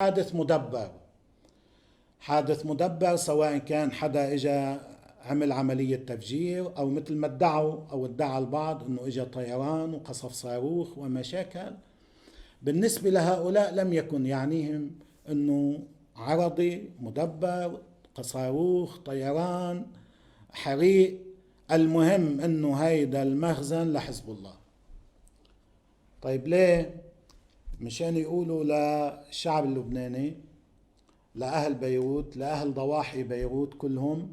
حادث مدبر. حادث مدبر سواء كان حدا اجى عمل عملية تفجير او مثل ما ادعوا او ادعى البعض انه اجى طيران وقصف صاروخ ومشاكل. بالنسبة لهؤلاء لم يكن يعنيهم انه عرضي مدبر صاروخ طيران حريق، المهم انه هيدا المخزن لحزب الله. طيب ليه؟ مشان يقولوا للشعب اللبناني، لأهل بيروت، لأهل ضواحي بيروت كلهم: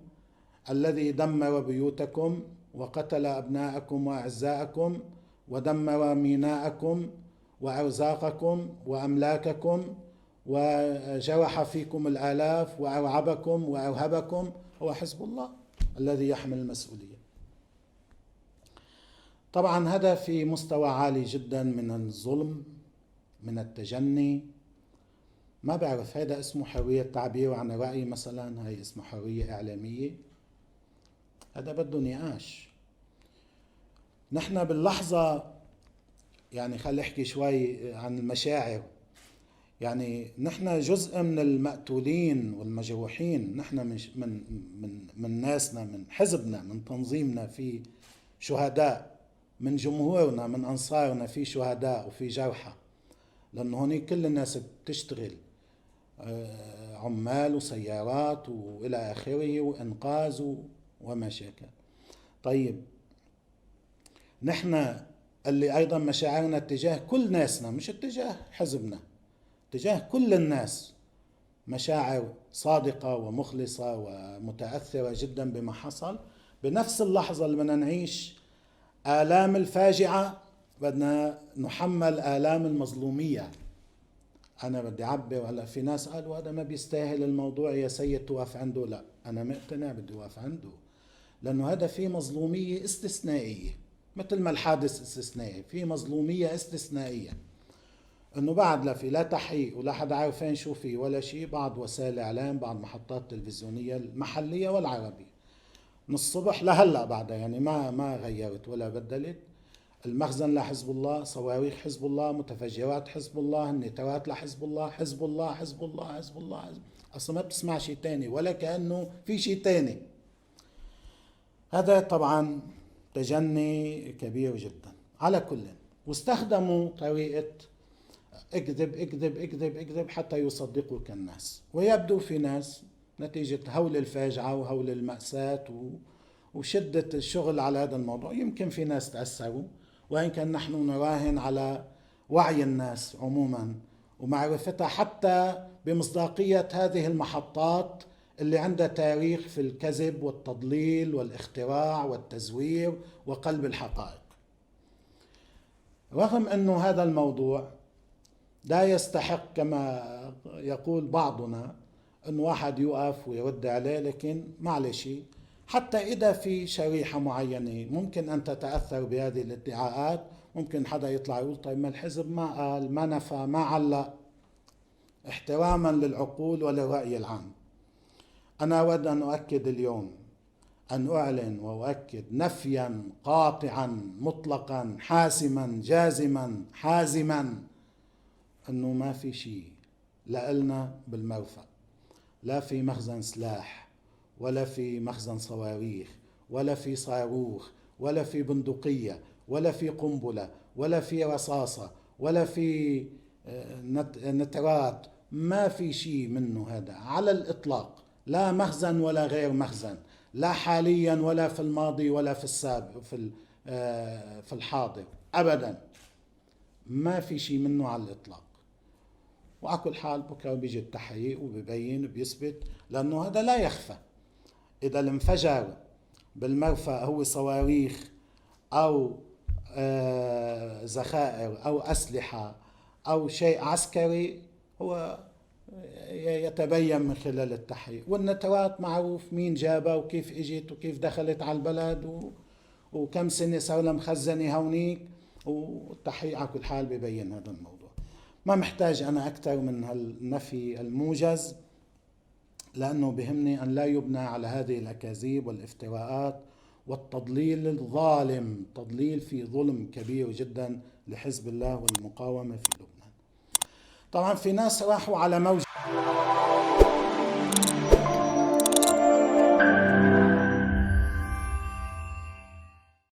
الذي دمر بيوتكم وقتل أبناءكم وأعزائكم ودمر ميناءكم وأرزاقكم وأملاككم وجرح فيكم الآلاف وأرعبكم وأرهبكم هو حزب الله الذي يحمل المسؤولية. طبعا هذا في مستوى عالي جدا من الظلم، من التجني. ما بعرف هذا اسمه حرية تعبير عن الرأي مثلا؟ هاي اسمه حرية إعلامية؟ هذا بده نقاش. نحن باللحظة يعني خلي احكي شوي عن المشاعر. يعني نحن جزء من المقتولين والمجروحين، نحن من ناسنا، من حزبنا، من تنظيمنا في شهداء، من جمهورنا، من أنصارنا في شهداء وفي جرحى، لأنه هون كل الناس بتشتغل، عمال وسيارات وإلى آخره وإنقاذ ومشاكل. طيب نحن اللي أيضا مشاعرنا اتجاه كل ناسنا، مش اتجاه حزبنا، اتجاه كل الناس، مشاعر صادقة ومخلصة ومتأثرة جدا بما حصل. بنفس اللحظة اللي بدنا نعيش آلام الفاجعة بدنا نحمل آلام المظلومية. أنا بدي أعبر. هلا في ناس قالوا هذا ما بيستاهل الموضوع يا سيد توقف عنده. لا، أنا مقتنع بدي أوقف عنده، لأنه هذا في مظلومية استثنائية، مثل ما الحادث استثنائي، في مظلومية استثنائية، انه بعد لا تحقيق ولا حدا عارفين شو في ولا شيء. بعض وسائل الاعلام، بعض محطات التلفزيونيه المحليه والعربيه من الصبح لهلا بعدها يعني ما غيرت ولا بدلت: المخزن لحزب الله، صواريخ حزب الله، متفجرات حزب الله، النترات لحزب الله، حزب الله حزب الله حزب الله حزب. اصلا ما بتسمع شيء تاني ولا كأنه في شيء تاني. هذا طبعا تجني كبير جدا على كل. واستخدموا طريقة اكذب اكذب اكذب اكذب حتى يصدقوك الناس. ويبدو في ناس نتيجة هول الفاجعة وهول المأساة وشدة الشغل على هذا الموضوع، يمكن في ناس تأثروا، وإن كان نحن نراهن على وعي الناس عموما ومعرفتها حتى بمصداقية هذه المحطات اللي عندها تاريخ في الكذب والتضليل والاختراع والتزوير وقلب الحقائق. رغم أنه هذا الموضوع لا يستحق كما يقول بعضنا أن واحد يقف ويرد عليه، لكن معلش، حتى إذا في شريحة معينة ممكن أن تتأثر بهذه الادعاءات، ممكن حدا يطلع يقول طيب ما الحزب ما قال، ما نفى، ما علق، احتراما للعقول وللرأي العام. أنا أود أن أؤكد اليوم، أن أعلن وأؤكد نفيا قاطعا مطلقا حاسما جازما حازما أنه ما في شيء لنا بالمرفأ، لا في مخزن سلاح ولا في مخزن صواريخ ولا في صاروخ ولا في بندقية ولا في قنبلة ولا في رصاصة ولا في نترات. ما في شيء منه هذا على الإطلاق، لا مخزن ولا غير مخزن، لا حاليا ولا في الماضي ولا في السابق في الحاضر أبدا. ما في شيء منه على الإطلاق. وعلى كل حال بكره بيجي التحقيق وبيبين وبيثبت، لأنه هذا لا يخفى. إذا الانفجر بالمرفأ هو صواريخ أو ذخائر أو أسلحة أو شيء عسكري، هو يتبين من خلال التحقيق. والنترات معروف مين جابها وكيف اجت وكيف دخلت على البلد وكم سنة صار لها مخزنة هونيك، والتحقيق على كل حال بيبين هذا الموضوع. ما محتاج أنا أكثر من النفي الموجز، لأنه بهمني أن لا يبنى على هذه الأكاذيب والافتراءات والتضليل الظالم، تضليل في ظلم كبير جدا لحزب الله والمقاومة في لبنان. طبعا في ناس راحوا على موجة